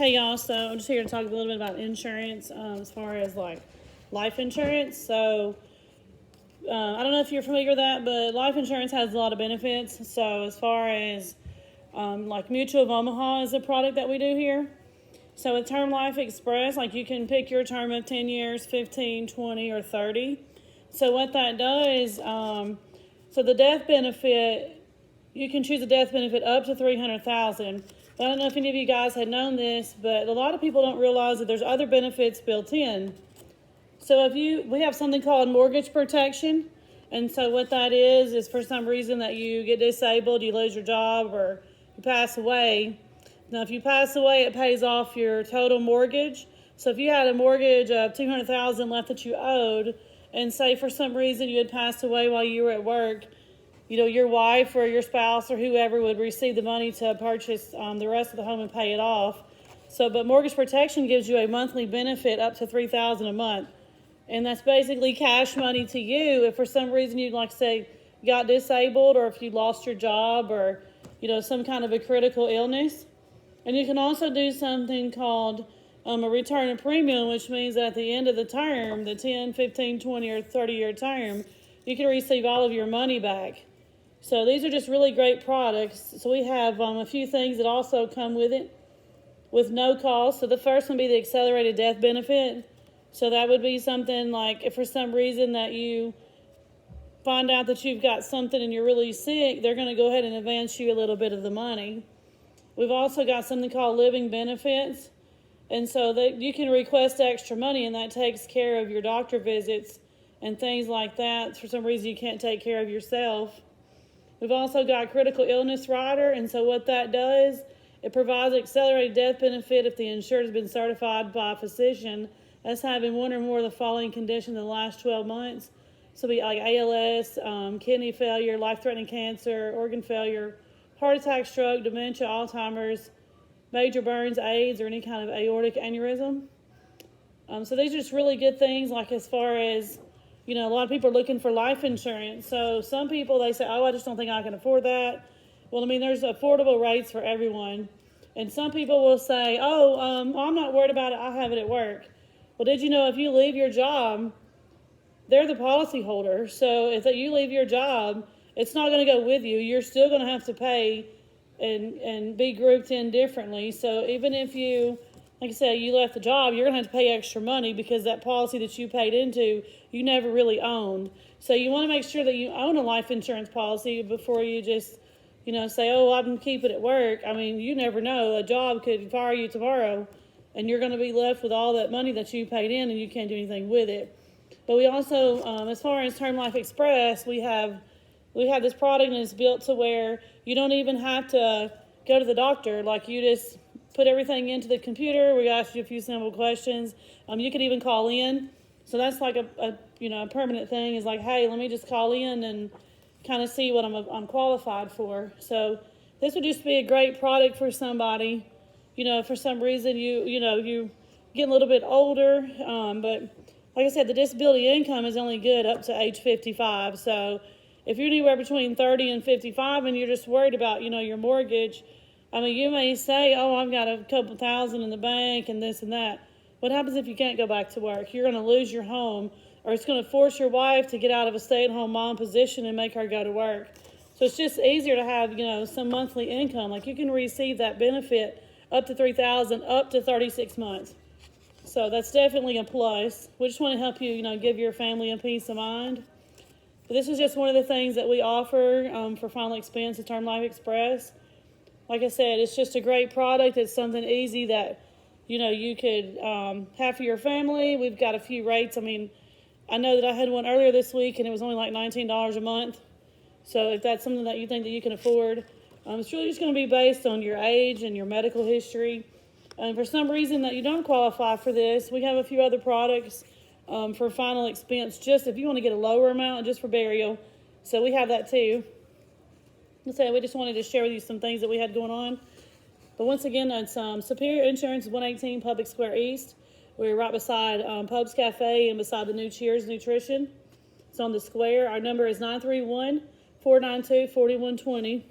Hey y'all, so I'm just here to talk a little bit about insurance as far as like life insurance. So I don't know if you're familiar with that, but life insurance has a lot of benefits. So as far as like Mutual of Omaha is a product that we do here. So with Term Life Express, like you can pick your term of 10 years, 15, 20, or 30. So what that does, so the death benefit, you can choose a death benefit up to $300,000. I don't know if any of you guys had known this, but a lot of people don't realize that there's other benefits built in. So we have something called mortgage protection. And so what that is for some reason that you get disabled, you lose your job, or you pass away. Now, if you pass away, it pays off your total mortgage. So if you had a mortgage of $200,000 left that you owed, and say for some reason you had passed away while you were at work, your wife or your spouse or whoever would receive the money to purchase the rest of the home and pay it off. But mortgage protection gives you a monthly benefit up to $3,000 a month. And that's basically cash money to you if for some reason you, like say, got disabled, or if you lost your job, or, some kind of a critical illness. And you can also do something called a return of premium, which means that at the end of the term, the 10, 15, 20, or 30-year term, you can receive all of your money back. So these are just really great products. So we have a few things that also come with it with no cost. So the first one would be the accelerated death benefit. So that would be something like if for some reason that you find out that you've got something and you're really sick, they're going to go ahead and advance you a little bit of the money. We've also got something called living benefits. And so that you can request extra money, and that takes care of your doctor visits and things like that. For some reason you can't take care of yourself. We've also got critical illness rider, and so what that does, it provides an accelerated death benefit if the insured has been certified by a physician as having one or more of the following conditions in the last 12 months. So it'll be like ALS, kidney failure, life-threatening cancer, organ failure, heart attack, stroke, dementia, Alzheimer's, major burns, AIDS, or any kind of aortic aneurysm. So these are just really good things, like as far as, a lot of people are looking for life insurance. So some people, they say, I just don't think I can afford that. Well, there's affordable rates for everyone. And some people will say, I'm not worried about it. I have it at work. Well, did you know if you leave your job, they're the policy holder. So if you leave your job, it's not going to go with you. You're still going to have to pay and be grouped in differently. So even if you, like I said, you left the job, you're going to have to pay extra money because that policy that you paid into, you never really owned. So you want to make sure that you own a life insurance policy before you just, say, I'm keeping it at work. You never know. A job could fire you tomorrow, and you're going to be left with all that money that you paid in, and you can't do anything with it. But we also, as far as Term Life Express, we have this product, and it's built to where you don't even have to go to the doctor. Like, you just put everything into the computer. We ask you a few simple questions. You could even call in. So that's like a permanent thing. Is like, hey, let me just call in and kind of see what I'm qualified for. So this would just be a great product for somebody. For some reason you get a little bit older, but like I said, the disability income is only good up to age 55. So if you're anywhere between 30 and 55 and you're just worried about, your mortgage, you may say, I've got a couple thousand in the bank and this and that. What happens if you can't go back to work? You're going to lose your home, or it's going to force your wife to get out of a stay-at-home mom position and make her go to work. So it's just easier to have, some monthly income. Like, you can receive that benefit up to $3,000 up to 36 months. So that's definitely a plus. We just want to help you, give your family a peace of mind. But this is just one of the things that we offer for Final Expense at Term Life Express. Like I said, it's just a great product. It's something easy that, you could have for your family. We've got a few rates. I know that I had one earlier this week, and it was only like $19 a month. So if that's something that you think that you can afford, it's really just going to be based on your age and your medical history. And for some reason that you don't qualify for this, we have a few other products for Final Expense, just if you want to get a lower amount just for burial. So we have that too. We just wanted to share with you some things that we had going on. But once again, it's Superior Insurance, 118 Public Square East. We're right beside Pubs Cafe and beside the new Cheers Nutrition. It's on the square. Our number is 931-492-4120.